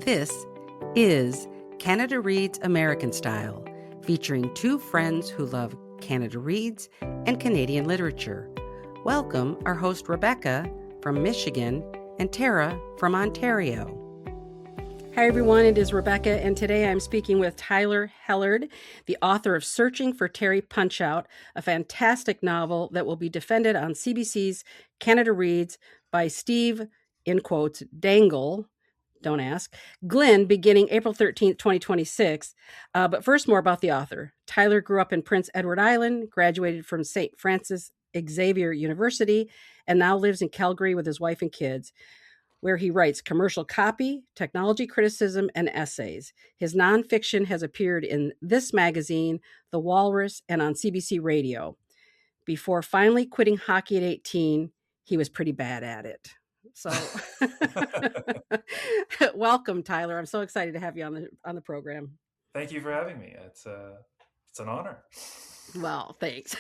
This is Canada Reads American Style, featuring two friends who love Canada Reads and Canadian literature. Welcome our host Rebecca from Michigan and Tara from Ontario. Hi everyone, it is Rebecca, and today I'm speaking with Tyler Hellard, the author of Searching for Terry Punchout, a fantastic novel that will be defended on CBC's Canada Reads by Steve, in quotes, Dangle, don't ask, Glynn, beginning April 13th, 2026. But first, more about the author. Tyler grew up in Prince Edward Island, graduated from St. Francis Xavier University, and now lives in Calgary with his wife and kids, where he writes commercial copy, technology criticism, and essays. His nonfiction has appeared in This Magazine, The Walrus, and on CBC Radio. Before finally quitting hockey at 18, he was pretty bad at it. So, welcome, Tyler. I'm so excited to have you on the program. Thank you for having me. It's an honor. Well, thanks.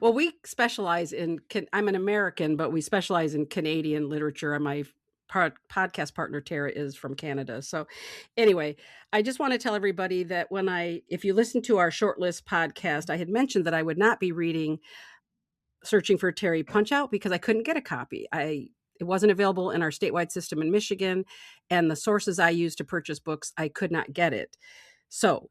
Well, we specialize in. I'm an American, but we specialize in Canadian literature. And my podcast partner Tara is from Canada. So, anyway, I just want to tell everybody that if you listen to our shortlist podcast, I had mentioned that I would not be reading Searching for Terry Punchout because I couldn't get a copy. It wasn't available in our statewide system in Michigan, and the sources I used to purchase books, I could not get it. So,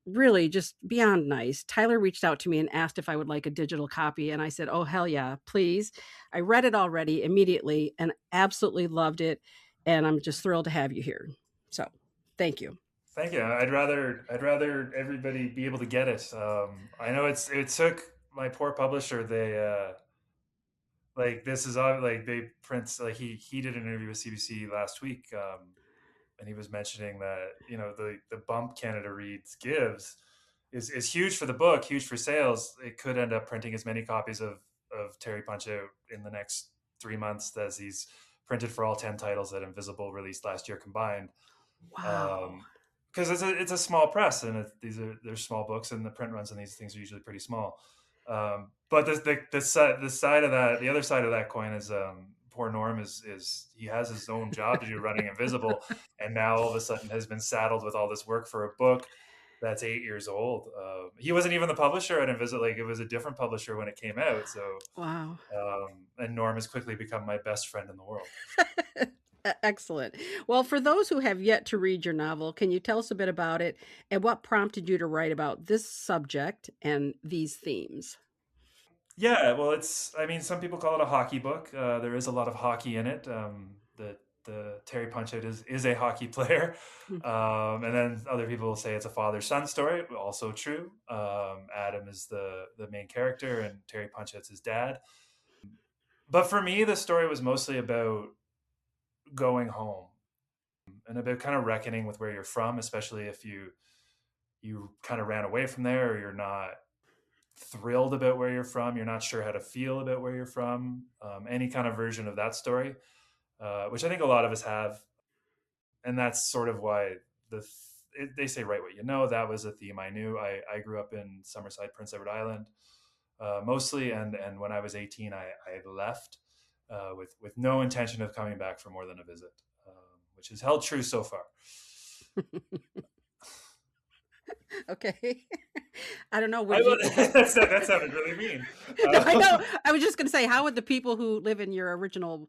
really just beyond nice, Tyler reached out to me and asked if I would like a digital copy, and I said, oh hell yeah, please. I read it already immediately and absolutely loved it, and I'm just thrilled to have you here. So thank you. Thank you. I'd rather everybody be able to get it. I know it took my poor publisher. They like this is like they print like he did an interview with CBC last week, and he was mentioning that the bump Canada Reads gives is huge for the book, huge for sales. It could end up printing as many copies of Terry Punchout in the next 3 months as he's printed for all 10 titles that Invisible released last year combined. Wow. Because it's a small press, and they're small books, and the print runs on these things are usually pretty small. But the side of that, the other side of that coin is poor Norm is he has his own job to do running Invisible, and now all of a sudden has been saddled with all this work for a book that's 8 years old. He wasn't even the publisher at Invisible; like it was a different publisher when it came out. So, Wow. and Norm has quickly become my best friend in the world. Excellent. Well, for those who have yet to read your novel, can you tell us a bit about it and what prompted you to write about this subject and these themes? Yeah, well, I mean, some people call it a hockey book. There is a lot of hockey in it. The Terry Punchout is a hockey player. Hmm. And then other people will say it's a father-son story, also true. Adam is the main character, and Terry Punchout's his dad. But for me, the story was mostly about going home and about kind of reckoning with where you're from, especially if you kind of ran away from there, or you're not thrilled about where you're from, you're not sure how to feel about where you're from. Any kind of version of that story, which I think a lot of us have, and that's sort of why they say write what you know. That was a theme I knew. I grew up in Summerside, Prince Edward Island, mostly, and when I was 18, I left with no intention of coming back for more than a visit, which has held true so far. Okay. I don't know. That sounded really mean. I know. I was just going to say, how would the people who live in your original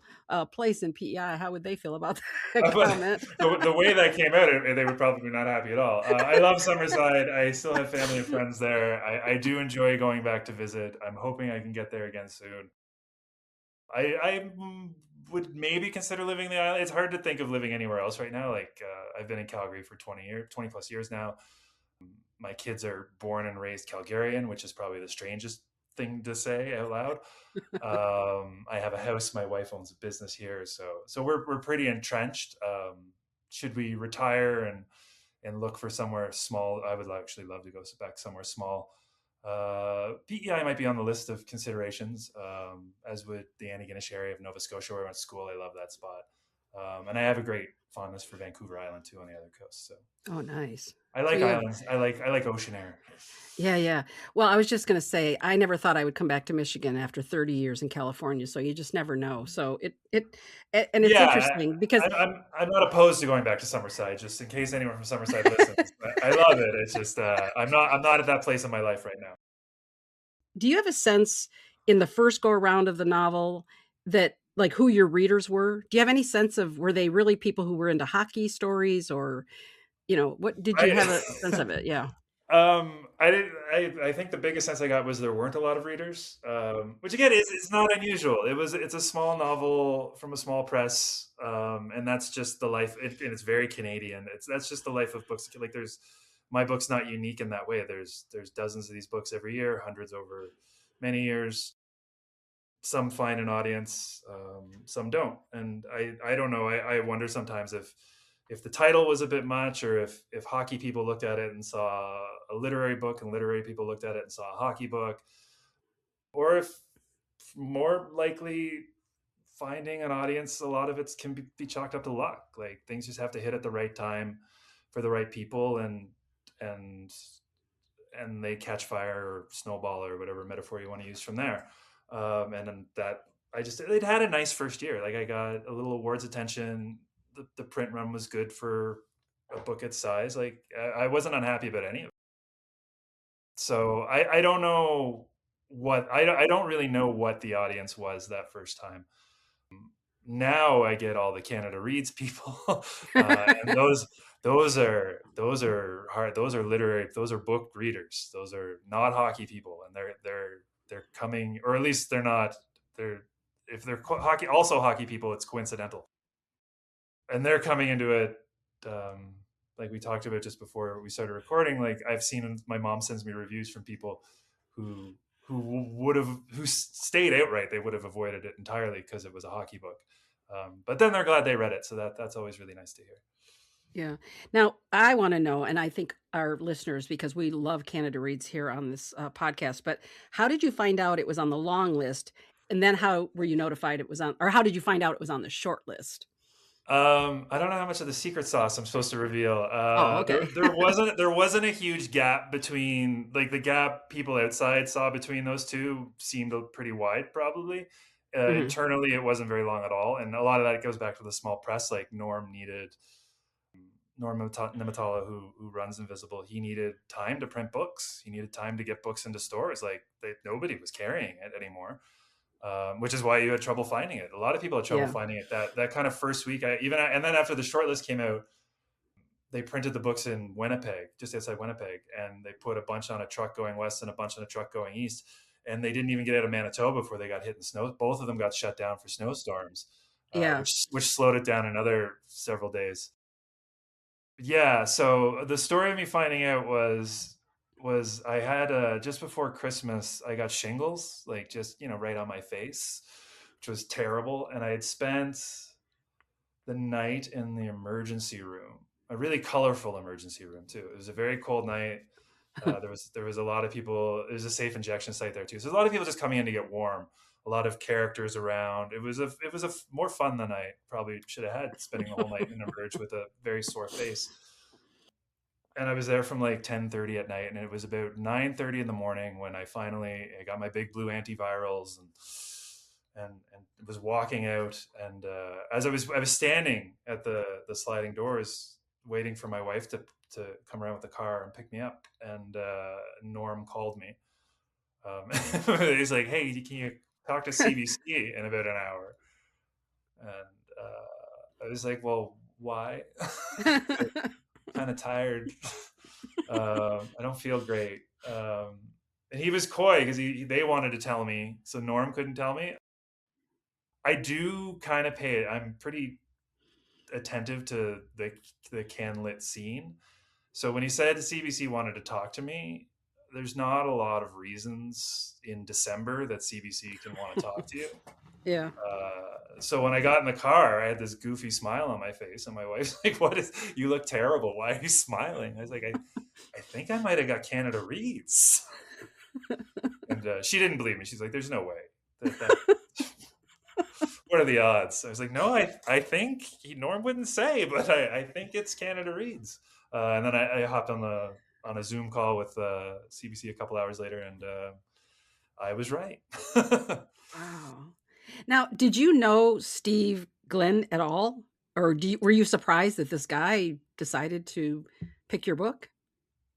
place in PEI, how would they feel about that comment? The way that came out, they would probably not happy at all. I love Summerside. I still have family and friends there. I do enjoy going back to visit. I'm hoping I can get there again soon. I would maybe consider living in the island. It's hard to think of living anywhere else right now. Like I've been in Calgary for 20 plus years now. My kids are born and raised Calgarian, which is probably the strangest thing to say out loud. I have a house. My wife owns a business here, so we're pretty entrenched. Should we retire and look for somewhere small? I would actually love to go back somewhere small. PEI might be on the list of considerations, as would the Antigonish area of Nova Scotia, where I went to school. I love that spot. And I have a great fondness for Vancouver Island too on the other coast. So Oh, nice. I So like you have islands. I like ocean air. Yeah, yeah. Well, I was just gonna say, I never thought I would come back to Michigan after 30 years in California, so you just never know. So and it's Yeah, interesting because I'm not opposed to going back to Summerside. Just in case anyone from Summerside listens, I love it. It's just I'm not at that place in my life right now. do you have a sense in the first go around of the novel that like who your readers were? Do you have any sense of were they really people who were into hockey stories or, what did you have a sense I of it? Yeah. I didn't. I think the biggest sense I got was there weren't a lot of readers, which again is it's not unusual. It's a small novel from a small press, and that's just the life. And it's very Canadian. That's just the life of books. Like there's my book's not unique in that way. There's dozens of these books every year, hundreds over many years. Some find an audience, some don't, and I don't know. I wonder sometimes if the title was a bit much, or if hockey people looked at it and saw a literary book, and literary people looked at it and saw a hockey book, or if more likely finding an audience, a lot of it can be chalked up to luck. Like things just have to hit at the right time for the right people, and and they catch fire or snowball or whatever metaphor you want to use from there. And then that it had a nice first year. Like I got a little awards attention. The print run was good for a book its size. Like I wasn't unhappy about any of it. So I don't know I don't really know what the audience was that first time. Now I get all the Canada Reads people, and those are hard. Those are literary. Those are book readers. Those are not hockey people, and they're coming, or at least they're not. They're if they're hockey people, it's coincidental, and they're coming into it. Um, like we talked about just before we started recording. Like I've seen my mom sends me reviews from people who who stayed outright. They would have avoided it entirely because it was a hockey book. But then they're glad they read it, so that's always really nice to hear. Yeah. Now, I want to know, and I think our listeners, because we love Canada Reads here on this podcast, but how did you find out it was on the long list? And then how were you notified it was on, or how did you find out it was on the short list? I don't know how much of the secret sauce I'm supposed to reveal. Oh, There okay. there wasn't a huge gap between like the gap people outside saw between those two seemed pretty wide probably. Hmm. Internally, it wasn't very long at all, and a lot of that goes back to the small press. Like Norm Nimitala, who runs Invisible, he needed time to print books. He needed time to get books into stores. Like nobody was carrying it anymore, which is why you had trouble finding it. A lot of people had trouble Yeah. finding it. That kind of first week, and then after the shortlist came out, they printed the books in Winnipeg, just outside Winnipeg, and they put a bunch on a truck going west and a bunch on a truck going east. And they didn't even get out of Manitoba before they got hit in snow. Both of them got shut down for snowstorms, Yeah. which slowed it down another several days. Yeah, so the story of me finding out was I had just before Christmas I got shingles, like just right on my face, which was terrible, and I had spent the night in the emergency room, a really colorful emergency room too. It was a very cold night. There was a lot of people. There's a safe injection site there too, so a lot of people just coming in to get warm. A lot of characters around. It was more fun than I probably should have had, spending the whole night in emerge with a very sore face. And I was there from like 10:30 at night, and it was about 9:30 in the morning when I got my big blue antivirals and was walking out. And as I was standing at the sliding doors, waiting for my wife to come around with the car and pick me up. And Norm called me. He's like, "Hey, can you talk to CBC in about an hour?" And I was like, "Well, why?" Kind of tired. I don't feel great. And he was coy because they wanted to tell me, so Norm couldn't tell me. I do kind of pay it. I'm pretty attentive to the can lit scene. So when he said CBC wanted to talk to me, there's not a lot of reasons in December that CBC can want to talk to you. Yeah. So when I got in the car, I had this goofy smile on my face, and my wife's like, "What is? You look terrible. Why are you smiling?" I was like, "I think I might have got Canada Reads," and she didn't believe me. She's like, "There's no way that what are the odds? I was like, no, I think Norm wouldn't say, but I think it's Canada Reads. And then I hopped on a Zoom call with CBC a couple hours later, and I was right. Wow. Now, did you know Steve Glynn at all? Or were you surprised that this guy decided to pick your book?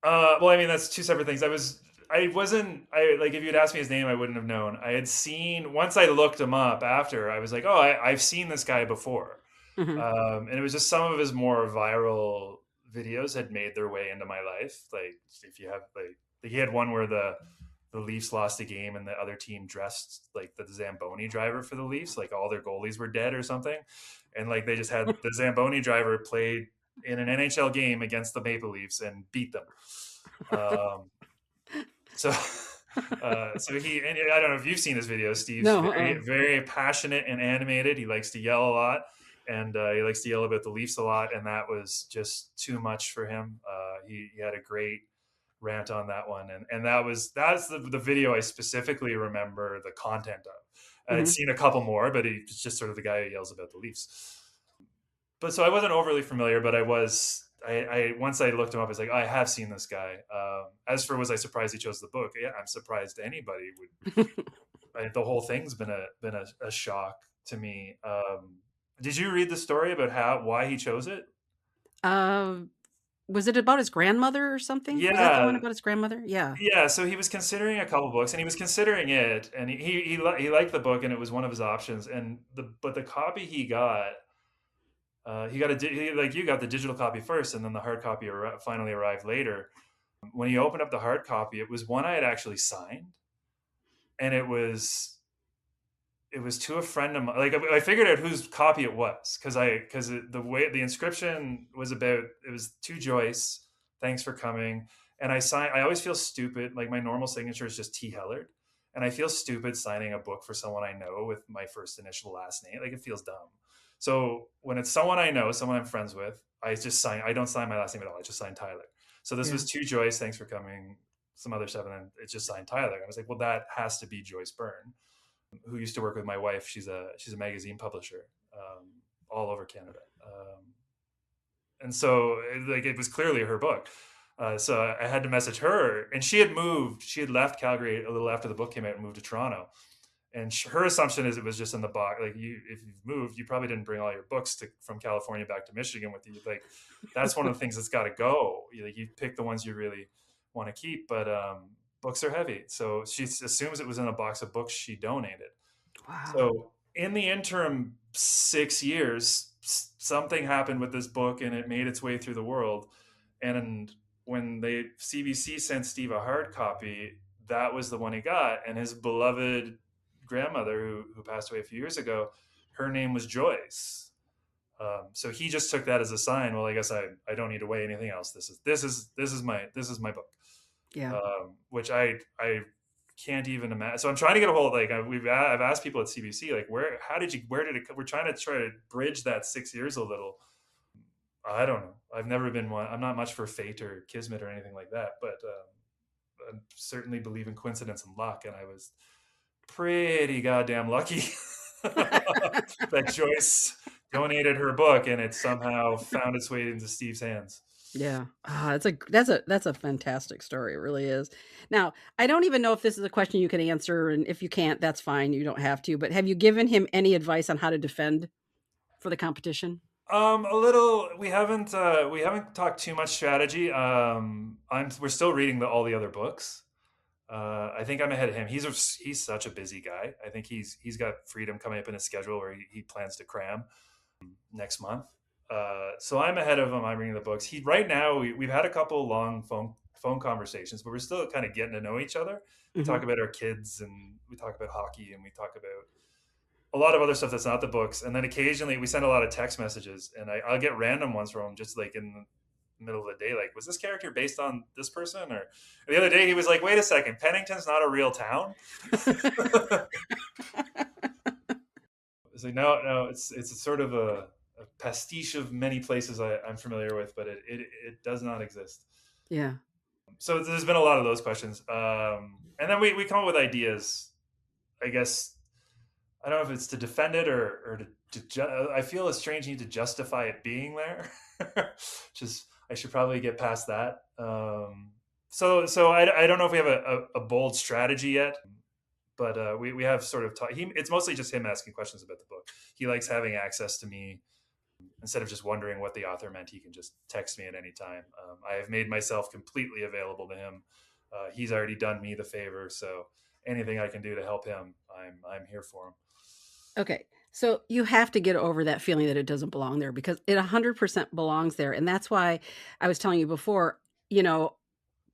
Well, I mean, that's two separate things. I wasn't, I like, if you'd asked me his name, I wouldn't have known. I had seen, once I looked him up after, I was like, oh, I've seen this guy before. Mhm. And it was just some of his more viral videos had made their way into my life. Like, if you have, like he had one where the Leafs lost a game and the other team dressed like the Zamboni driver for the Leafs, like all their goalies were dead or something. And like they just had the Zamboni driver played in an NHL game against the Maple Leafs and beat them. Um, so, so and I don't know if you've seen his videos. Steve's No, very passionate and animated. He likes to yell a lot, and he likes to yell about the Leafs a lot. And that was just too much for him. He had a great rant on that one, and that's the video I specifically remember the content of. I'd mhm. seen a couple more, but he's just sort of the guy who yells about the Leafs. But so I wasn't overly familiar, but I was. I once I looked him up, I was like, oh, I have seen this guy. As for was I surprised he chose the book? Yeah, I'm surprised anybody would. The whole thing's been a shock to me. Did you read the story about why he chose it? Uh, was it about his grandmother or something? Was that the one Yeah, about his grandmother? Yeah. yeah. So he was considering a couple books, and he was considering it, and he liked the book, and it was one of his options. And the copy he got like you got the digital copy first, and then the hard copy finally arrived later. When he opened up the hard copy, it was one I had actually signed, and it was to a friend of mine. Like I figured out whose copy it was because the way the inscription was about it was to Joyce. Thanks for coming. And I sign. I always feel stupid. Like my normal signature is just T Hellard, and I feel stupid signing a book for someone I know with my first initial last name. Like it feels dumb. So when it's someone I know, someone I'm friends with, I just sign. I don't sign my last name at all. I just sign Tyler. So this Yeah. was to Joyce. Thanks for coming. Some other stuff, and then it just signed Tyler. I was like, well, that has to be Joyce Byrne, who used to work with my wife. She's a magazine publisher all over Canada, and so like it was clearly her book. So I had to message her, and she had moved. She had left Calgary a little after the book came out and moved to Toronto. And her assumption is it was just in the box. Like if you've moved, you probably didn't bring all your books from California back to Michigan with you. Like that's one of the things that's got to go. You pick the ones you really want to keep, but books are heavy. So she assumes it was in a box of books she donated. Wow. So in the interim 6 years, something happened with this book, and it made its way through the world. And when they CBC sent Steve a hard copy, that was the one he got. And his beloved grandmother, who passed away a few years ago, her name was Joyce. So he just took that as a sign. Well, I guess I don't need to weigh anything else. This is my book, Yeah. which I can't even imagine. So I'm trying to get a hold. Like I've asked people at CBC, like where did it? We're trying to bridge that 6 years a little. I don't know. I've never been one. I'm not much for fate or kismet or anything like that, but I certainly believe in coincidence and luck. And I was pretty goddamn lucky that Joyce donated her book and it somehow found its way into Steve's hands. Yeah. Ah, that's a fantastic story. It really is. Now, I don't even know if this is a question you can answer, and if you can't, that's fine. You don't have to. But have you given him any advice on how to defend for the competition? A little. We haven't talked too much strategy. We're still reading all the other books. I think I'm ahead of him. He's such a busy guy. I think he's got freedom coming up in his schedule where he plans to cram next month. So I'm ahead of him. I'm reading the books. He right now we've had a couple long phone conversations, but we're still kind of getting to know each other. We talk Mhm. about our kids and we talk about hockey and we talk about a lot of other stuff that's not the books. And then occasionally we send a lot of text messages, and I'll get random ones from him, just like in the middle of the day, like, was this character based on this person? Or the other day he was like, wait a second, Pennington's not a real town. It's like, no, it's sort of a pastiche of many places I'm familiar with, but it does not exist. Yeah. So there's been a lot of those questions, and then we come up with ideas. I guess I don't know if it's to defend it or I feel estranged need to justify it being there. Just I should probably get past that. So I don't know if we have a bold strategy yet, but we have sort of it's mostly just him asking questions about the book. He likes having access to me instead of just wondering what the author meant. He can just text me at any time. I have made myself completely available to him. He's already done me the favor, so anything I can do to help him, I'm here for him. Okay. So you have to get over that feeling that it doesn't belong there, because it 100% belongs there. And that's why I was telling you before,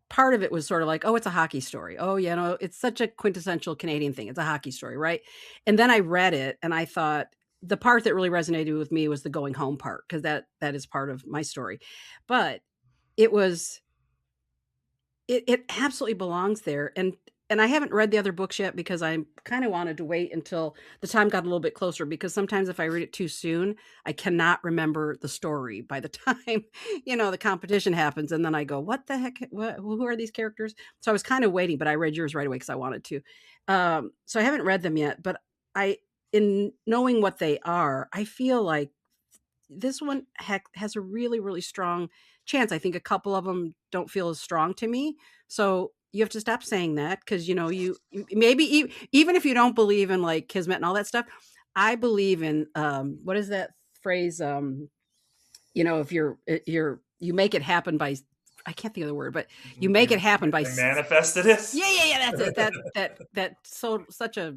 part of it was sort of like, oh, it's a hockey story. Oh, it's such a quintessential Canadian thing. It's a hockey story, right? And then I read it and I thought the part that really resonated with me was the going home part, because that is part of my story. But it absolutely belongs there. And I haven't read the other books yet because I kind of wanted to wait until the time got a little bit closer, because sometimes if I read it too soon, I cannot remember the story by the time, the competition happens. And then I go, what the heck? Who are these characters? So I was kind of waiting, but I read yours right away because I wanted to. So I haven't read them yet, but in knowing what they are, I feel like this one has a really, really strong chance. I think a couple of them don't feel as strong to me. So you have to stop saying that, because you maybe even if you don't believe in like kismet and all that stuff, I believe in what is that phrase? If you make it happen by, I can't think of the word, but you make it happen by manifested it. Yeah. That's it. That's such a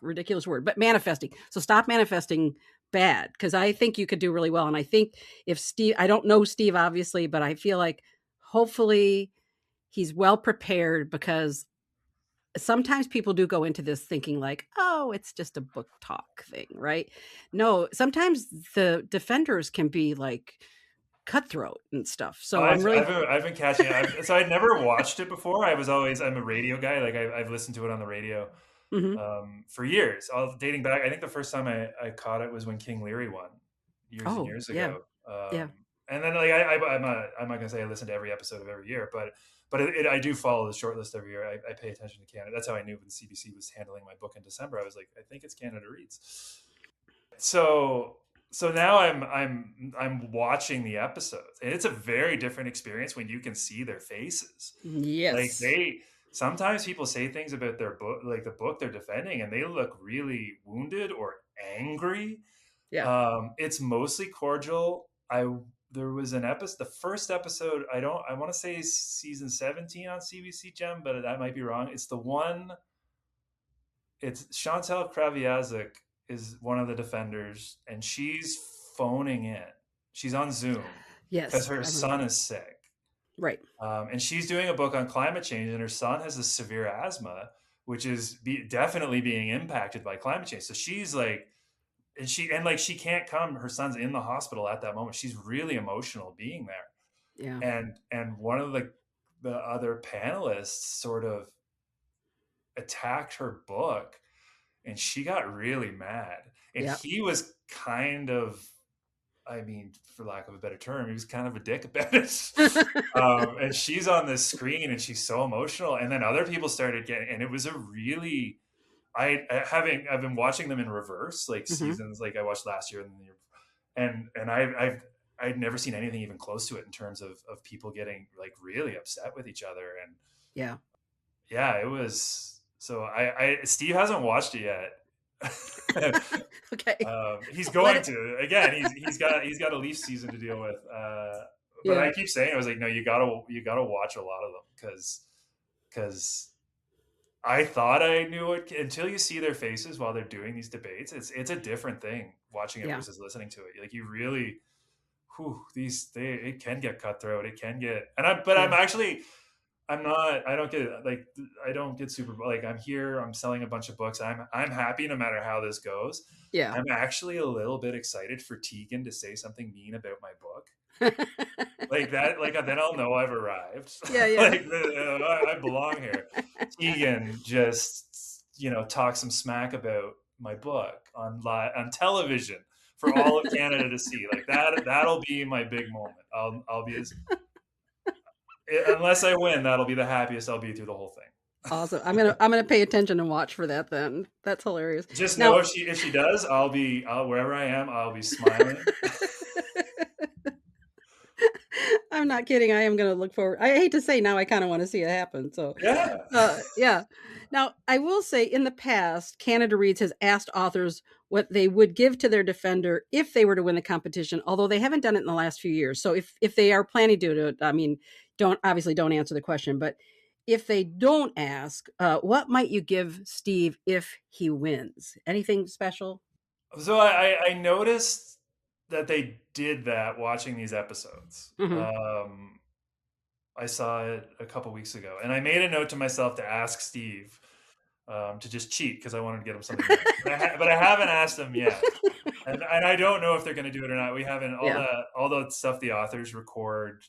ridiculous word, but manifesting. So stop manifesting bad, because I think you could do really well. And I think if Steve, I don't know Steve obviously, but I feel like hopefully he's well prepared, because sometimes people do go into this thinking like, oh, it's just a book talk thing, right? No, sometimes the defenders can be like cutthroat and stuff. So I've been catching it. So I'd never watched it before. I'm a radio guy. Like I've listened to it on the radio for years. Dating back, I think the first time I caught it was when King Leary won years and years ago. Yeah. And then like I'm not gonna say I listen to every episode of every year, but I do follow the short list every year. I pay attention to Canada. That's how I knew when CBC was handling my book in December. I was like, I think it's Canada Reads. So now I'm watching the episodes, and it's a very different experience when you can see their faces. Yes. Like sometimes people say things about their book, like the book they're defending, and they look really wounded or angry. Yeah. It's mostly cordial. There was an episode, the first episode, I want to say season 17 on CBC Gem, but that might be wrong. It's Chantal Kraviazik is one of the defenders, and she's phoning in. She's on Zoom. Yes. Because her son is sick. Right. And she's doing a book on climate change, and her son has a severe asthma, which is definitely being impacted by climate change. So she's like, she can't come. Her son's in the hospital at that moment. She's really emotional being there. Yeah. And one of the other panelists sort of attacked her book, and she got really mad. And he was kind of, I mean, for lack of a better term, he was kind of a dick about it. And she's on this screen and she's so emotional. And then other people started getting, and it was a really, I've been watching them in reverse, like seasons, like I watched last year and the year, and I'd never seen anything even close to it in terms of people getting like really upset with each other. And yeah, it was, so Steve hasn't watched it yet. Okay. He's going to, again, he's got a Leaf season to deal with. But I keep saying, I was like, no, you gotta watch a lot of them, because I thought I knew it until you see their faces while they're doing these debates. It's a different thing watching it versus listening to it. Like you really, it can get cutthroat. It can get, I don't get super, like I'm here, I'm selling a bunch of books. I'm happy no matter how this goes. Yeah. I'm actually a little bit excited for Tegan to say something mean about my book. Like that, like then I'll know I've arrived. Yeah. Like I belong here. Tegan just, talk some smack about my book on television for all of Canada to see. Like that'll be my big moment. I'll be unless I win, that'll be the happiest I'll be through the whole thing. Awesome. I'm gonna pay attention and watch for that then. That's hilarious. Just know Now, if she does, I'll wherever I am, I'll be smiling. I'm not kidding. I am gonna look forward. I hate to say now I kind of want to see it happen. So Yeah. yeah. Now, I will say in the past, Canada Reads has asked authors what they would give to their defender if they were to win the competition, although they haven't done it in the last few years. So if they are planning to do it, I mean, don't answer the question, but if they don't ask, what might you give Steve if he wins? Anything special? So I noticed that they did that watching these episodes. Hmm. I saw it a couple weeks ago, and I made a note to myself to ask Steve to just cheat because I wanted to get him something nice. But I haven't asked him yet, and I don't know if they're going to do it or not. We haven't Yeah. all the stuff the authors record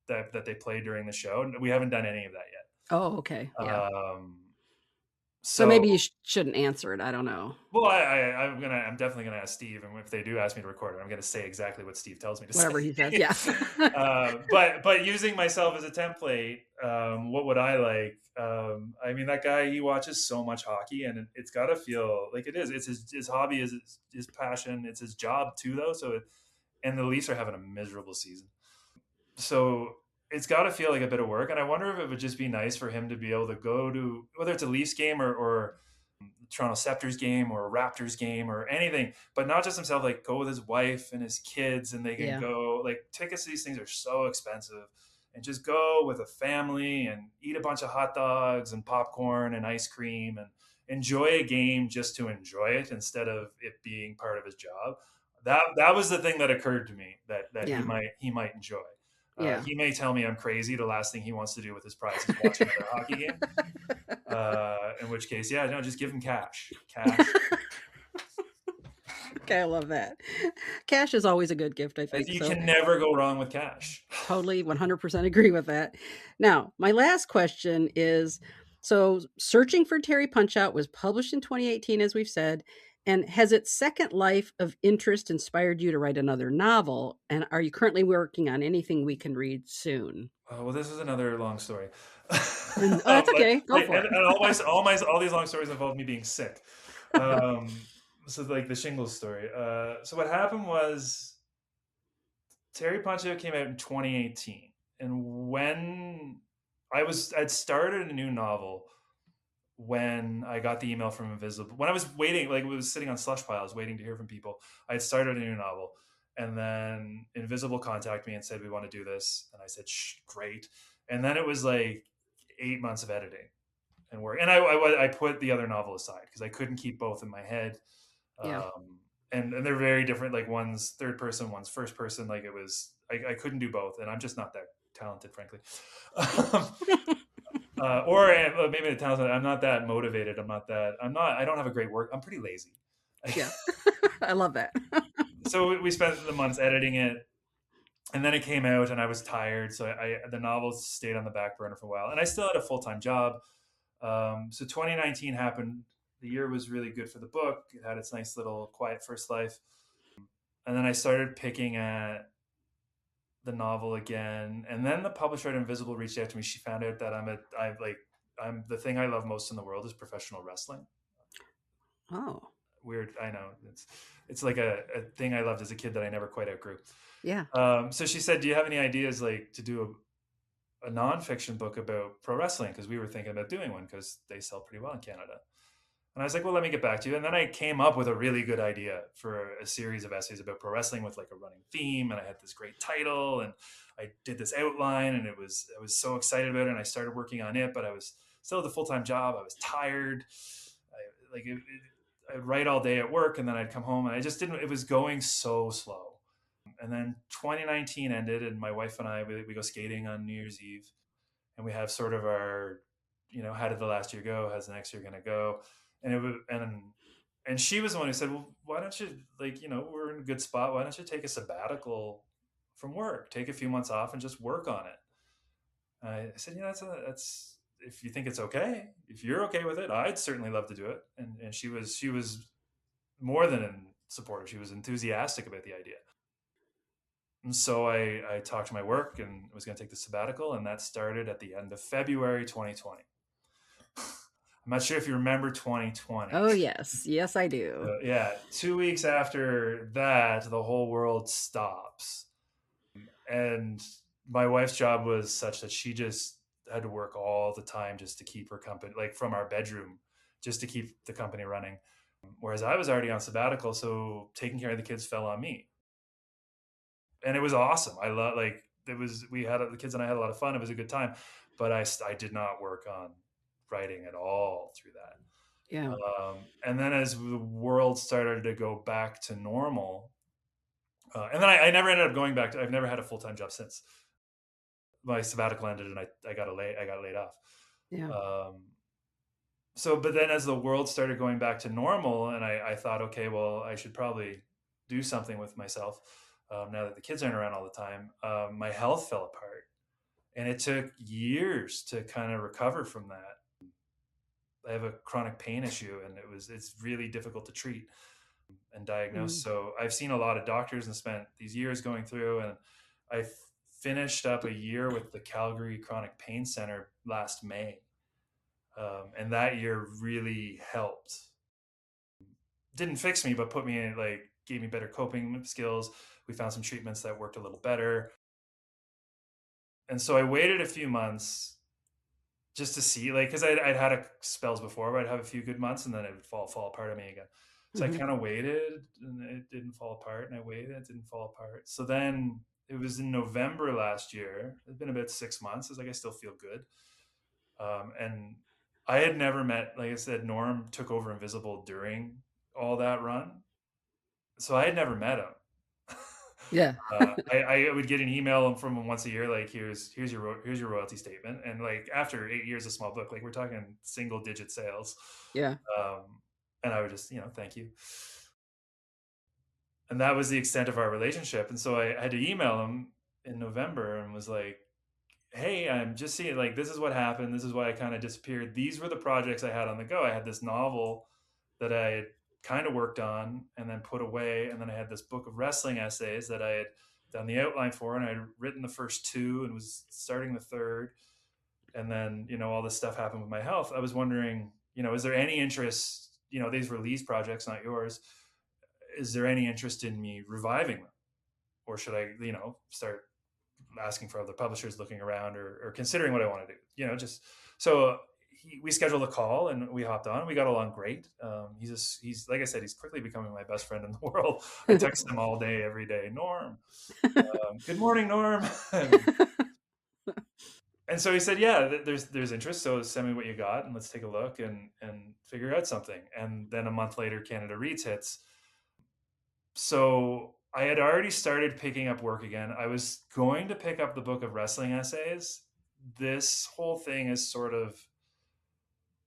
that they play during the show. We haven't done any of that yet. Oh, okay. Yeah. So So maybe you shouldn't answer it. I don't know. well, I'm definitely gonna ask Steve, and if they do ask me to record it, I'm gonna say exactly what Steve tells me to Whatever say. he says. Yeah. But using myself as a template, what would I like? I mean, that guy, he watches so much hockey, and it's got to feel like it is. It's his hobby, is his passion. It's his job too, though. And the Leafs are having a miserable season, so it's got to feel like a bit of work. And I wonder if it would just be nice for him to be able to go to, whether it's a Leafs game or Toronto Scepters game or a Raptors game or anything, but not just himself, like go with his wife and his kids, and they can Yeah. go, like, tickets to these things are so expensive, and just go with a family and eat a bunch of hot dogs and popcorn and ice cream and enjoy a game just to enjoy it instead of it being part of his job. That was the thing that occurred to me that Yeah. he might enjoy. Yeah. He may tell me I'm crazy. The last thing he wants to do with his prize is watch another hockey game. In which case, yeah, no, just give him cash. Cash. Okay, I love that. Cash is always a good gift, I think. You So can never go wrong with cash. totally 100% agree with that. Now, my last question is, so Searching for Terry Punchout was published in 2018, as we've said. And has its second life of interest inspired you to write another novel? And are you currently working on anything we can read soon? Oh, well, this is another long story. And, oh, that's okay. Go for it. And all these long stories involve me being sick. So like the shingles story. So what happened was Terry Punchout came out in 2018, and when I'd started a new novel when I got the email from Invisible. When I was waiting, like, it was sitting on slush piles waiting to hear from people, I had started a new novel, and then Invisible contacted me and said, we want to do this, and I said, shh, great. And then it was like 8 months of editing and work, and I put the other novel aside because I couldn't keep both in my head. Yeah. And they're very different. Like, one's third person, one's first person. Like, it was, I couldn't do both, and I'm just not that talented, frankly. Or maybe the talented. I'm not that motivated. I don't have a great work. I'm pretty lazy. Yeah. I love that. So we spent the months editing it, and then it came out, and I was tired. So the novel stayed on the back burner for a while, and I still had a full-time job. So 2019 happened. The year was really good for the book. It had its nice little quiet first life. And then I started picking at the novel again. And then the publisher at Invisible reached out to me. She found out that I'm the thing I love most in the world is professional wrestling. Oh, Weird. I know. It's like a thing I loved as a kid that I never quite outgrew. yeah. So she said, do you have any ideas, like, to do a nonfiction book about pro wrestling? Because we were thinking about doing one because they sell pretty well in Canada. And I was like, well, let me get back to you. And then I came up with a really good idea for a series of essays about pro wrestling with like a running theme. And I had this great title, and I did this outline, and I was so excited about it. And I started working on it, but I was still at the full-time job. I was tired. I'd write all day at work, and then I'd come home, and it was going so slow. And then 2019 ended, and my wife and I, we go skating on New Year's Eve, and we have sort of our, how did the last year go? How's the next year going to go? And she was the one who said, well, why don't you, we're in a good spot. Why don't you take a sabbatical from work, take a few months off and just work on it? I said, that's, if you think it's okay, if you're okay with it, I'd certainly love to do it. And she was more than supportive. She was enthusiastic about the idea. And so I talked to my work and was going to take the sabbatical, and that started at the end of February 2020. I'm not sure if you remember 2020. Oh, yes. Yes, I do. Yeah, 2 weeks after that, the whole world stops. And my wife's job was such that she just had to work all the time just to keep her company, like from our bedroom, just to keep the company running. Whereas I was already on sabbatical, so taking care of the kids fell on me. And it was awesome. I love, like, we had, the kids and I had a lot of fun. It was a good time, but I did not work on writing at all through that. Yeah. And then as the world started to go back to normal, and then I never ended up going back to, I've never had a full-time job since my sabbatical ended, and I got laid off. Yeah. So, but then as the world started going back to normal, and I thought, okay, well, I should probably do something with myself now that the kids aren't around all the time. My health fell apart, and it took years to kind of recover from that. I have a chronic pain issue, and it's really difficult to treat and diagnose. So I've seen a lot of doctors and spent these years going through, and I finished up a year with the Calgary Chronic Pain Center last May. And that year really helped. Didn't fix me, but put me in, like, gave me better coping skills. We found some treatments that worked a little better. And so I waited a few months just to see, like, because I'd had spells before where I'd have a few good months and then it would fall apart on me again. So I kind of waited and it didn't fall apart, and I waited, it didn't fall apart. So then it was in November last year. It's been about 6 months. It's like I still feel good. And I had never met, like I said, Norm took over Invisible during all that run. So I had never met him. Yeah. I would get an email from him once a year, like, here's your royalty statement. And like after 8 years of small book, like we're talking single digit sales. Yeah. And I would just, thank you. And that was the extent of our relationship. And so I had to email him in November and was like, hey, I'm just seeing, like, this is what happened. This is why I kind of disappeared. These were the projects I had on the go. I had this novel that I had kind of worked on and then put away. And then I had this book of wrestling essays that I had done the outline for, and I'd written the first two and was starting the third. And then, all this stuff happened with my health. I was wondering, is there any interest, these were Lee's projects, not yours. Is there any interest in me reviving them? Or should I, start asking for other publishers, looking around, or considering what I want to do, just so we scheduled a call and we hopped on. We got along great. He's like I said, he's quickly becoming my best friend in the world. I text him all day, every day. Norm, good morning, Norm. And so he said, yeah, there's interest. So send me what you got and let's take a look and figure out something. And then a month later, Canada Reads hits. So I had already started picking up work again. I was going to pick up the book of wrestling essays. This whole thing has sort of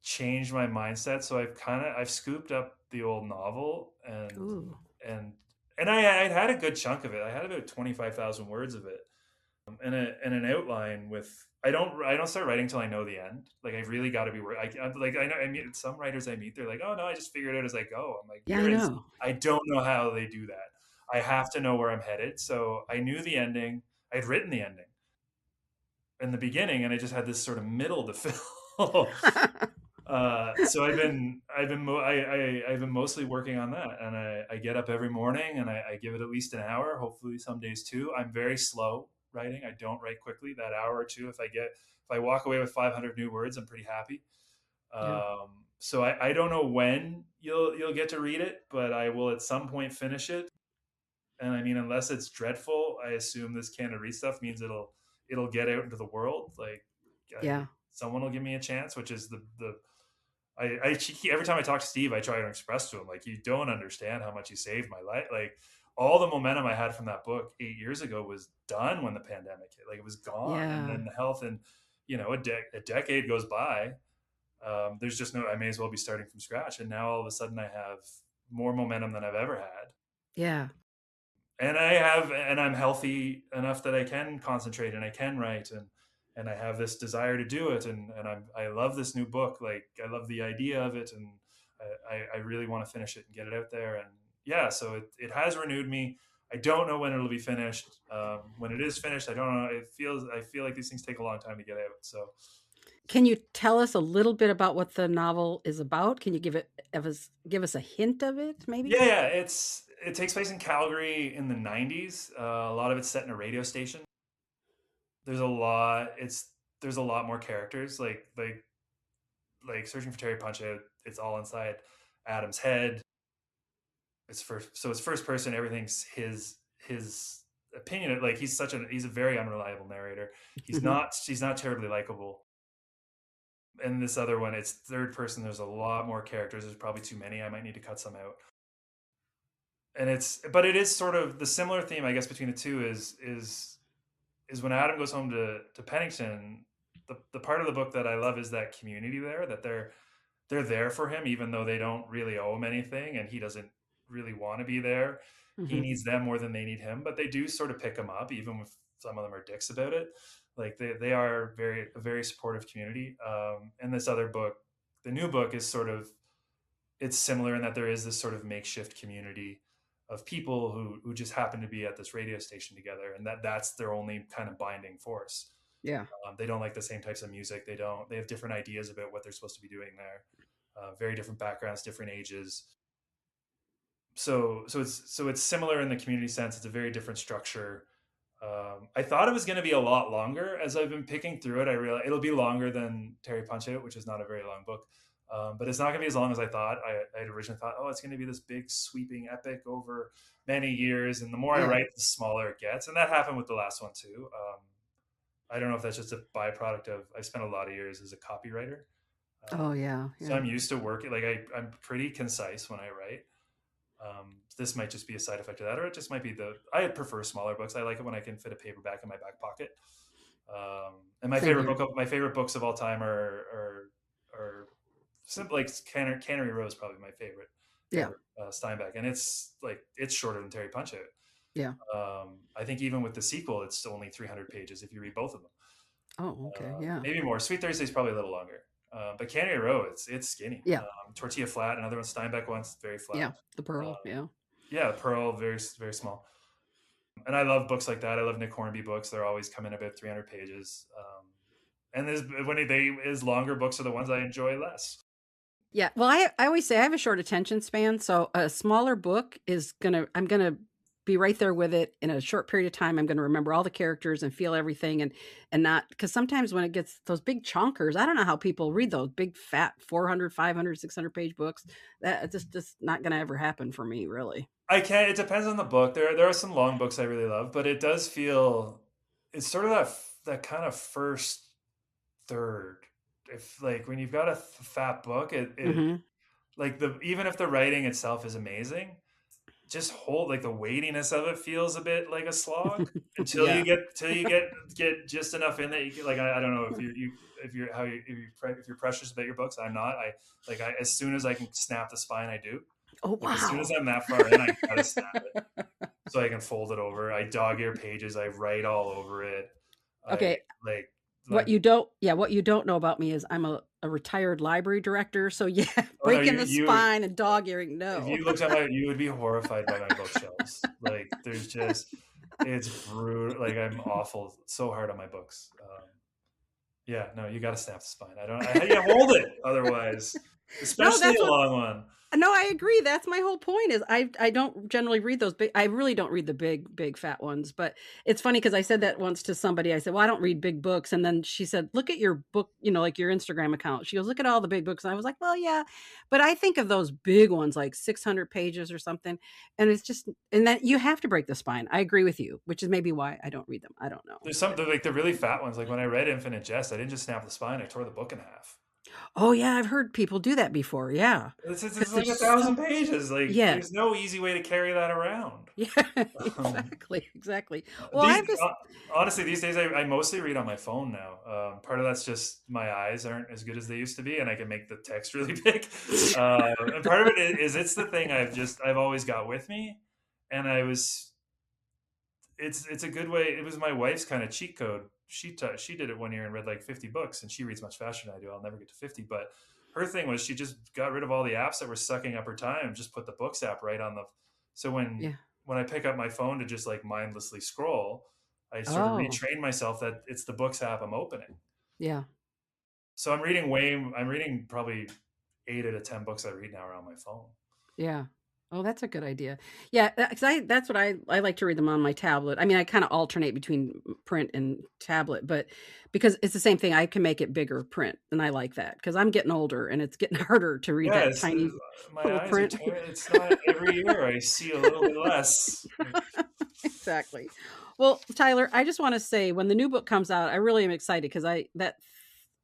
changed my mindset. So I've scooped up the old novel and I had a good chunk of it. I had about 25,000 words of it, and an outline with. I don't start writing until I know the end. Like, I really got to be. I meet some writers I meet. They're like, oh no, I just figured it out as I go. I'm like, yeah, I know. I don't know how they do that. I have to know where I'm headed. So I knew the ending. I'd written the ending in the beginning, and I just had this sort of middle to fill. So I've been mostly working on that, and I get up every morning and I give it at least an hour, hopefully some days two. I'm very slow writing. I don't write quickly. That hour or two, if I walk away with 500 new words, I'm pretty happy. So I don't know when you'll get to read it, but I will at some point finish it. And I mean, unless it's dreadful, I assume this Canada Read stuff means it'll get out into the world. Like, someone will give me a chance, which is every time I talk to Steve, I try to express to him, like, you don't understand how much you saved my life. Like, all the momentum I had from that book 8 years ago was done when the pandemic hit. Like, it was gone. And then the health, and a decade goes by. There's just I may as well be starting from scratch. And now all of a sudden I have more momentum than I've ever had. Yeah. And I'm healthy enough that I can concentrate and I can write, and I have this desire to do it. And I love this new book. Like, I love the idea of it. And I really want to finish it and get it out there. And yeah, so it has renewed me. I don't know when it'll be finished. When it is finished, I don't know. I feel like these things take a long time to get out. So Can you tell us a little bit about what the novel is about? Can you give us a hint of it, maybe? Yeah, it takes place in Calgary in the 90s. A lot of it's set in a radio station. There's a lot. There's a lot more characters. Like searching for Terry Punchout. It's all inside Adam's head. It's first person. Everything's his opinion. Like he's a very unreliable narrator. Mhm. He's not terribly likable. And this other one, it's third person. There's a lot more characters. There's probably too many. I might need to cut some out. And but it is sort of the similar theme, I guess, between the two is when Adam goes home to Pennington. The part of the book that I love is that community there, that they're there for him even though they don't really owe him anything and he doesn't really want to be there. He Mhm. needs them more than they need him, but they do sort of pick him up even if some of them are dicks about it. Like they are a very supportive community. And this other book, the new book, is sort of, it's similar in that there is this sort of makeshift community of people who just happen to be at this radio station together, and that's their only kind of binding force. Yeah. They don't like the same types of music. They have different ideas about what they're supposed to be doing there. Very different backgrounds, different ages. So it's similar in the community sense. It's a very different structure. I thought it was going to be a lot longer. As I've been picking through it, I realized it'll be longer than Terry Punchout, which is not a very long book. But it's not going to be as long as I thought. I originally thought, oh, it's going to be this big sweeping epic over many years. And the more I Yeah. write, the smaller it gets. And that happened with the last one too. I don't know if that's just a byproduct of, I spent a lot of years as a copywriter. Oh, yeah, So yeah. I'm used to working, like I'm pretty concise when I write. This might just be a side effect of that, or it just might be I prefer smaller books. I like it when I can fit a paperback in my back pocket. And Same here. my favorite books of all time are simple, like Cannery Row is probably my favorite Yeah. ever, Steinbeck, and it's shorter than Terry Punchout. Yeah. I think even with the sequel, it's only 300 pages if you read both of them. Oh, okay, yeah. Maybe more. Sweet Thursday is probably a little longer, but Cannery Row, it's skinny. Yeah. Tortilla Flat, another one. Steinbeck one's very flat. Yeah. The Pearl, yeah. Yeah, Pearl, very very small. And I love books like that. I love Nick Hornby books. They're always coming about 300 pages. And his longer books are the ones I enjoy less. Yeah, well, I always say I have a short attention span, so a smaller book I'm gonna be right there with it in a short period of time. I'm gonna remember all the characters and feel everything and not because sometimes when it gets those big chonkers, I don't know how people read those big fat 400, 500, 600 page books. That just not gonna ever happen for me, really. I can't. It depends on the book. There are some long books I really love, but it does feel it's sort of that kind of first third. If like when you've got a fat book, it Mhm. like the even if the writing itself is amazing, just hold like the weightiness of it feels a bit like a slog until Yeah. you get just enough in that you can, like I don't know if you if you're how you if you're precious about your books. I'm not. I as soon as I can snap the spine, I do. Oh, Like as soon as wow. I'm that far in, I gotta snap it so I can fold it over. I dog ear pages. I write all over it. I Okay, like what like you don't yeah, what you don't know about me is I'm a retired library director, so yeah, oh no, breaking the spine and dog earing, if no. you looked at you would be horrified by my bookshelves. Like there's just it's brutal. Like I'm awful, so hard on my books. Yeah, no, you got to snap the spine. I don't. You hold it otherwise, No, especially that's a what long one. no, I agree. That's my whole point is I don't generally read those big I really don't read the big fat ones, but it's funny because I said that once to somebody. I said, "Well, I don't read big books." And then she said, "Look at your book, like your Instagram account." She goes, "Look at all the big books." And I was like, "Well, yeah." But I think of those big ones like 600 pages or something, and it's just and then you have to break the spine. I agree with you, which is maybe why I don't read them. I don't know. There's some like the really fat ones. Like when I read Infinite Jest, I didn't just snap the spine; I tore the book in half. Oh, yeah, I've heard people do that before. Yeah. It's Because like there's 1,000 so pages. Like yeah. there's no easy way to carry that around. Yeah, Um, exactly, exactly. Well, these I've just honestly these days I mostly read on my phone now. Part of that's just my eyes aren't as good as they used to be, and I can make the text really big. And part of it is it's the thing I've always got with me, and I was it's a good way. It was my wife's kind of cheat code. She did it one year and read like 50 books, and she reads much faster than I do. I'll never get to 50, but her thing was she just got rid of all the apps that were sucking up her time, just put the books app right on the. So yeah. when I pick up my phone to just like mindlessly scroll, I sort of Oh, retrain myself that it's the books app I'm opening. yeah. So I'm reading probably 8 out of 10 books I read now are on my phone. Yeah. Oh, that's a good idea. Yeah, that's what I like to read them on my tablet. I mean, I kind of alternate between print and tablet, but because it's the same thing, I can make it bigger print, and I like that because I'm getting older and it's getting harder to read that Yes, tiny my little eyes are print. tired. It's not every year I see a little bit less. Exactly. Well, Tyler, I just want to say when the new book comes out, I really am excited because that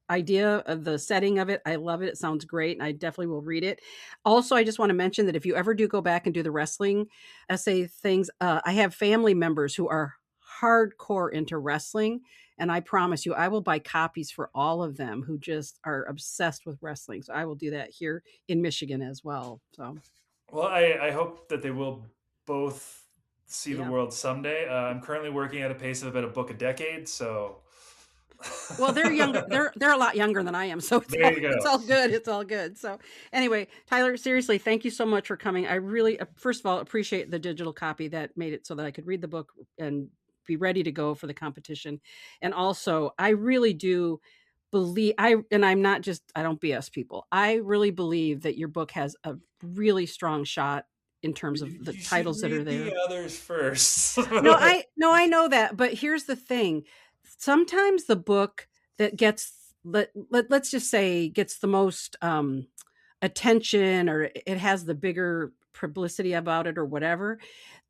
idea of the setting of it, I love it. It sounds great, and I definitely will read it. Also, I just want to mention that if you ever do go back and do the wrestling essay things, I have family members who are hardcore into wrestling, and I promise you, I will buy copies for all of them who just are obsessed with wrestling. So I will do that here in Michigan as well. So Well, I hope that they will both see the yeah. world someday. I'm currently working at a pace of about a book a decade, so Well, they're younger. They're a lot younger than I am, so there you it's go. all good. It's all good. So anyway, Tyler, seriously, thank you so much for coming. I really, first of all, appreciate the digital copy that made it so that I could read the book and be ready to go for the competition. And also, I really do believe I'm not just I don't BS people. I really believe that your book has a really strong shot in terms of the You should titles that are read the there. others first. I know that, but here's the thing. Sometimes the book that gets let's just say gets the most attention, or it has the bigger publicity about it or whatever,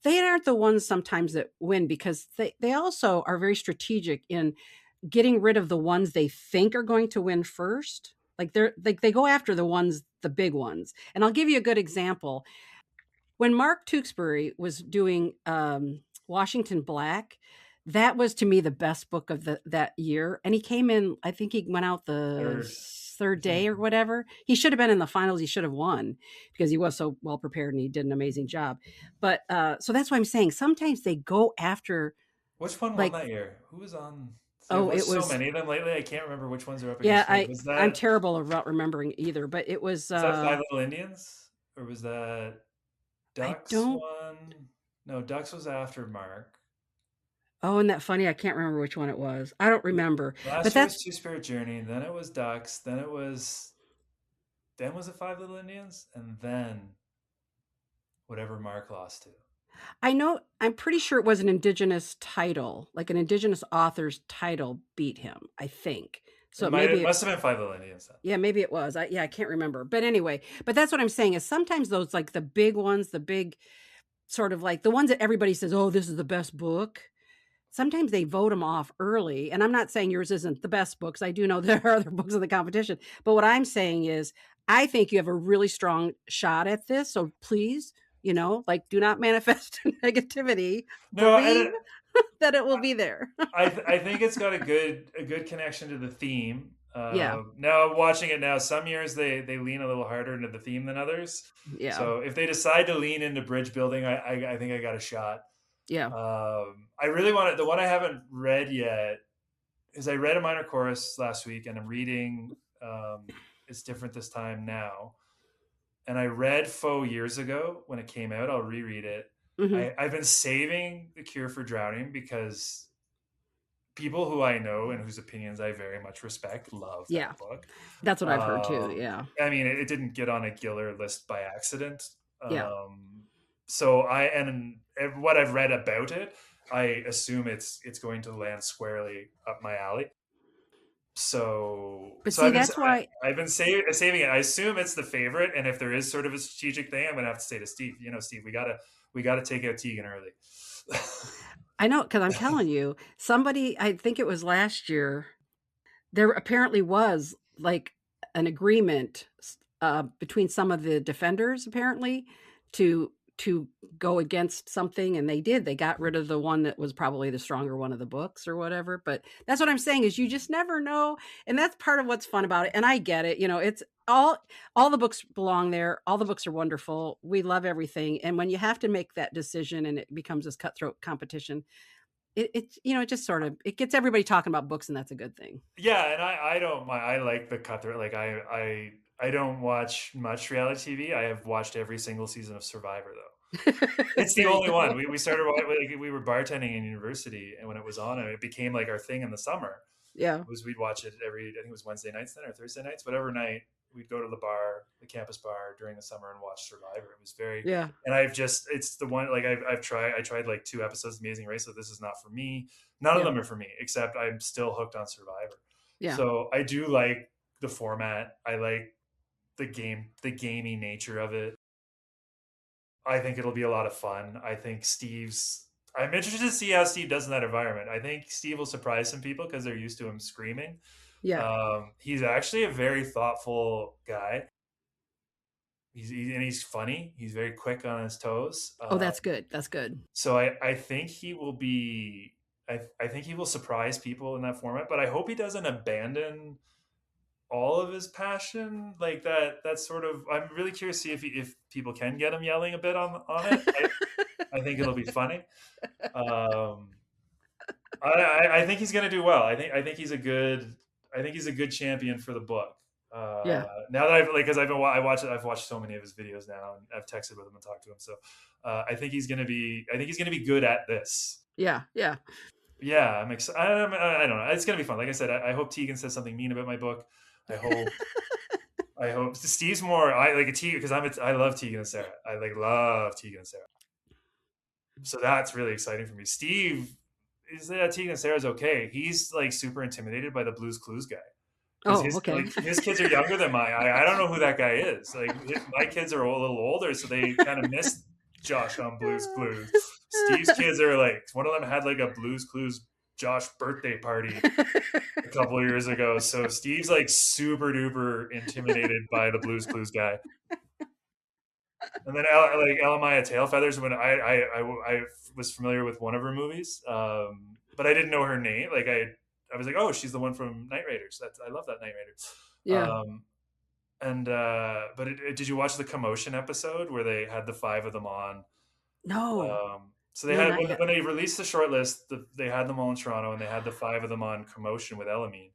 they aren't the ones sometimes that win because they also are very strategic in getting rid of the ones they think are going to win first. Like they go after the big ones. And I'll give you a good example. When Mark Tewksbury was doing Washington Black, that was to me the best book of that year. And he came in, I think he went out the Third, third I think. day or whatever. He should have been in the finals. He should have won because he was so well prepared and he did an amazing job. But so that's why I'm saying sometimes they go after Which one won like, that year? Who was on? There oh, was it so was, many of them lately. I can't remember which ones are up yeah, against who. Was I'm that terrible about remembering either, but it was, Five Little Indians, or was that I Ducks don't, one? No, Ducks was after Mark. oh, isn't that funny? I can't remember which one it was. I don't remember, but Last year was that's, Two Spirit Journey, and then it was Ducks, then was it Five Little Indians, and then whatever Mark lost to. I know, I'm pretty sure it was an indigenous title, like an indigenous author's title beat him, I think. So It maybe must have been Five Little Indians then. yeah, maybe it was. I can't remember. But anyway, but that's what I'm saying is sometimes those like the big ones, the big sort of like the ones that everybody says, "Oh, this is the best book." Sometimes they vote them off early, and I'm not saying yours isn't the best books. I do know there are other books in the competition, but what I'm saying is I think you have a really strong shot at this. So please, like do not manifest negativity. No, Believe that it will be there. I think it's got a good connection to the theme. Yeah. Now watching it now, some years they lean a little harder into the theme than others. Yeah. So if they decide to lean into bridge building, I think I got a shot. Yeah. I really want it. The one I haven't read yet is I read A Minor Chorus last week, and I'm reading It's Different This Time Now. And I read Faux years ago when it came out. I'll reread it. Hmm. I've been saving The Cure for Drowning because people who I know and whose opinions I very much respect love Yeah. that book. That's what I've heard too. Yeah. I mean, it didn't get on a Giller list by accident. Yeah. So what I've read about it, I assume it's going to land squarely up my alley. So But see, I've been that's why I've been saving it. I assume it's the favorite, and if there is sort of a strategic thing, I'm gonna have to say to Steve, Steve, we gotta take out Tegan early. I know, because I'm telling you, somebody, I think it was last year, there apparently was like an agreement between some of the defenders apparently to go against something, and they did. They got rid of the one that was probably the stronger one of the books or whatever. But that's what I'm saying is you just never know, and that's part of what's fun about it. And I get it. It's all the books belong there. All the books are wonderful. We love everything. And when you have to make that decision and it becomes this cutthroat competition, it just sort of it gets everybody talking about books, and that's a good thing. Yeah, and I don't mind. I like the cutthroat. Like I don't watch much reality TV. I have watched every single season of Survivor though. It's the There you only go. one. We started like we were bartending in university, and when it was on, and it became like our thing in the summer. Yeah. we'd watch it I think it was Wednesday nights then or Thursday nights, whatever night. We'd go to the campus bar during the summer and watch Survivor. It was very, Yeah. and it's the one, like I tried like 2 episodes of Amazing Race. So this is not for me. None of them are for me, except I'm still hooked on Survivor. Yeah. So I do like the format. I like the gamey nature of it. I think it'll be a lot of fun. I think I'm interested to see how Steve does in that environment. I think Steve will surprise some people because they're used to him screaming. Yeah. He's actually a very thoughtful guy. He's funny. He's very quick on his toes. Oh, that's good. That's good. So I think he will be. I think he will surprise people in that format. But I hope he doesn't abandon all of his passion like that. That's sort of. I'm really curious to see if people can get him yelling a bit on it. I think it'll be funny. I think he's going to do well. I think he's a good champion for the book. Yeah. Now that I've watched so many of his videos now, and I've texted with him and talked to him. So I think he's going to be good at this. Yeah. Yeah. Yeah, I'm excited. I don't know. It's going to be fun. Like I said, I hope Tegan says something mean about my book. I hope Steve's more. I like a Tegan because I love Tegan and Sarah. I love Tegan and Sarah. So that's really exciting for me. Steve is that Tegan and Sarah's okay. He's like super intimidated by the Blue's Clues guy. Oh, his, okay. His kids are younger than mine. I don't know who that guy is. Like my kids are a little older, so they kind of miss Josh on Blue's Clues. Steve's kids are like, one of them had like a Blue's Clues Josh birthday party a couple of years ago. So Steve's like super duper intimidated by the Blue's Clues guy. And then like Elamaya Tailfeathers, when I was familiar with one of her movies, but I didn't know her name. Like I was like, oh, she's the one from Night Raiders. I love that Night Raiders. Yeah. But did you watch the Commotion episode where they had the 5 of them on? No. So they had when they released the short list, they had them all in Toronto, and they had the 5 of them on Commotion with Elamine.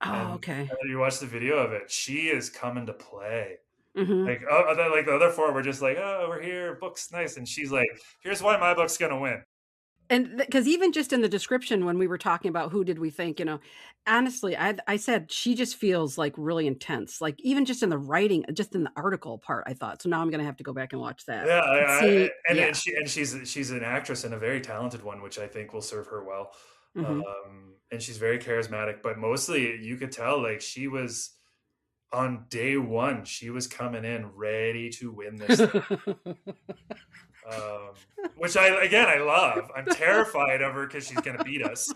Oh, okay. And you watch the video of it. She is coming to play. Mm-hmm. Like the other 4 were just like, oh, we're here, book's nice, and she's like, here's why my book's gonna win. And because even just in the description when we were talking about who did we think, honestly, I said she just feels like really intense. Like even just in the writing, just in the article part, I thought. So now I'm gonna have to go back and watch that. Yeah, and she's an actress and a very talented one, which I think will serve her well. Mm-hmm. And she's very charismatic, but mostly you could tell like she was on day 1, she was coming in ready to win this thing. Which I love. I'm terrified of her because she's going to beat us.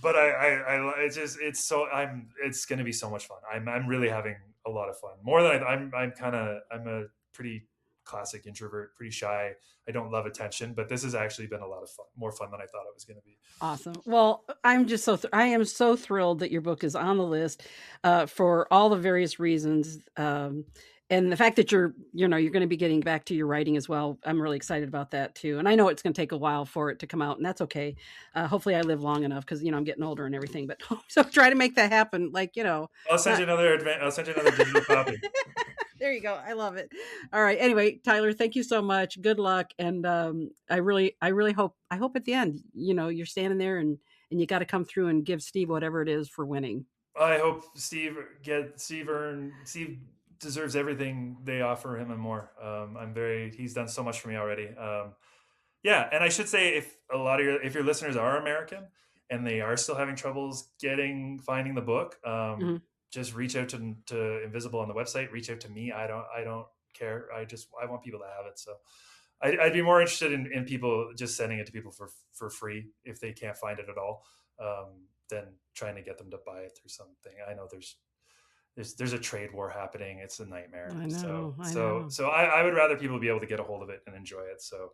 But it's going to be so much fun. I'm really having a lot of fun. More than I'm a pretty classic introvert, pretty shy. I don't love attention, but this has actually been a lot of fun, more fun than I thought it was going to be. Awesome. Well, I'm just I am so thrilled that your book is on the list for all the various reasons. And the fact that you're going to be getting back to your writing as well. I'm really excited about that too. And I know it's going to take a while for it to come out, and that's okay. Hopefully I live long enough because, I'm getting older and everything, but so try to make that happen. Like, I'll send you another digital copy. There you go. I love it. All right. Anyway, Tyler, thank you so much. Good luck. And I really hope at the end, you're standing there and you got to come through and give Steve whatever it is for winning. I hope Steve deserves everything they offer him and more. He's done so much for me already. Yeah. And I should say, if your listeners are American and they are still having troubles finding the book, mm-hmm. just reach out to Invisible on the website, reach out to me. I don't care. I want people to have it. So I'd be more interested in people just sending it to people for free if they can't find it at all, than trying to get them to buy it through something. I know there's a trade war happening. It's a nightmare. I know. So I would rather people be able to get a hold of it and enjoy it. So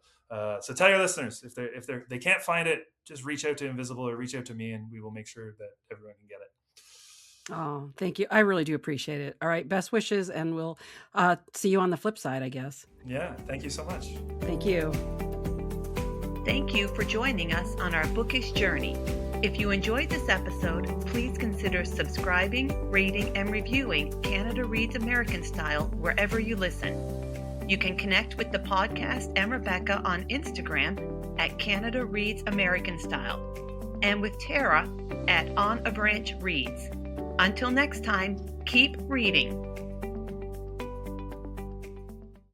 tell your listeners if they can't find it, just reach out to Invisible or reach out to me, and we will make sure that everyone can get it. Oh, thank you. I really do appreciate it. All right. Best wishes, and we'll see you on the flip side, I guess. Yeah. Thank you so much. Thank you. Thank you for joining us on our bookish journey. If you enjoyed this episode, please consider subscribing, rating, and reviewing Canada Reads American Style wherever you listen. You can connect with the podcast and Rebecca on Instagram at Canada Reads American Style. and with Tara at On a Branch Reads. Until next time, keep reading.